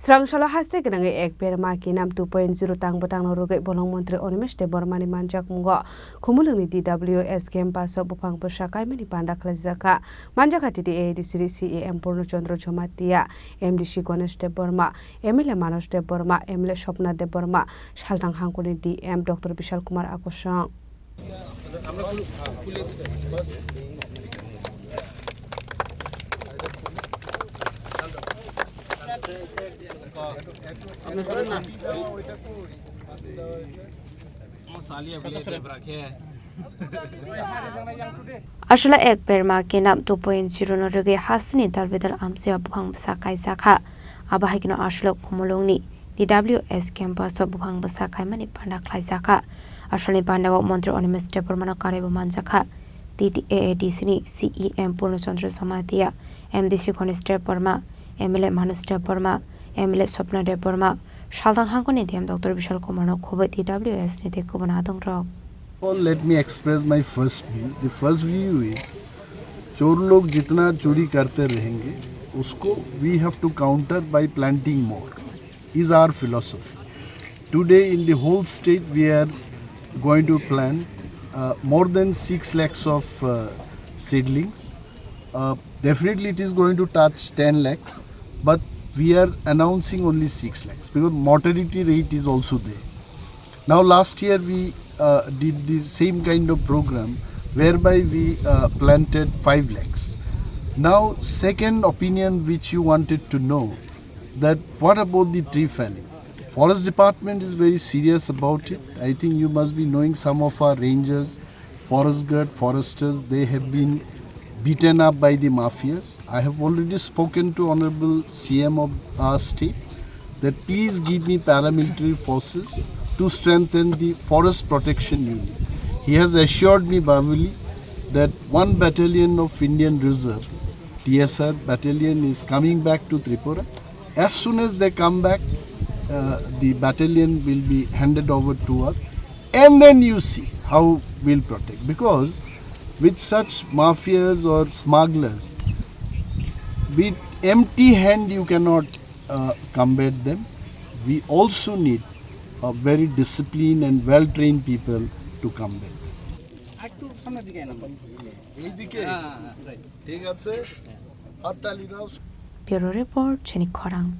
Srangshala haste kenange ek perma ki Naam 2.0 Tangbwtang Rwgwi bolong mantri Onimesh de Bormani manjak mungo Khumulwng ni DWS Campuso Buphang Bwsa kaimani panda Kaijakha manjak titi ADC CEM Purno Chandra Jomatia MDC Ganesh de Borma MLA Manos de Borma MLA Shopna de Borma Shaltang Hangkuni DM Dr. Bishal Kumar Akosang Ashla ek perma ke Naam 2.0 no Rwgwi hasni dalbedal amse Buphang Bwsa Kaijakha abahikino ashla Khumulwng ni DWS Campuso Buphang Bwsa kaimani panda Kaijakha ashli pandawa mantri Onimesh de Bormano karebo manjakha ADC ni CEM Purno Chandra Jomatia MDC Ganesh de Borma MLA Manos de Borma MLA Shopna de Borma Shaltang Hangkuni DM Dr. Bishal Kumar no khobai DWS ni te kubana dongrok. Well, let me express my first view. The first view is चोर लोग जितना चोरी करते रहेंगे उसको we have to counter by planting more is our philosophy. Today in the whole state we are going to plant more than 6 lakhs of seedlings. Definitely it is going to touch 10 lakhs, but we are announcing only 6 lakhs because mortality rate is also there. Now last year we did the same kind of program whereby we planted 5 lakhs. Now second opinion which you wanted to know, that what about the tree felling? Forest department is very serious about it. I think you must be knowing some of our rangers, forest guard, foresters, they have been beaten up by the mafias. I have already spoken to Honorable CM of our state that please give me paramilitary forces to strengthen the forest protection unit. He has assured me verbally that 1 battalion of Indian Reserve, TSR battalion, is coming back to Tripura. As soon as they come back, the battalion will be handed over to us, and then you see how we'll protect. Because with such mafias or smugglers, with empty hand you cannot combat them. We also need very disciplined and well-trained people to combat. Bureau report, Chini Khorang.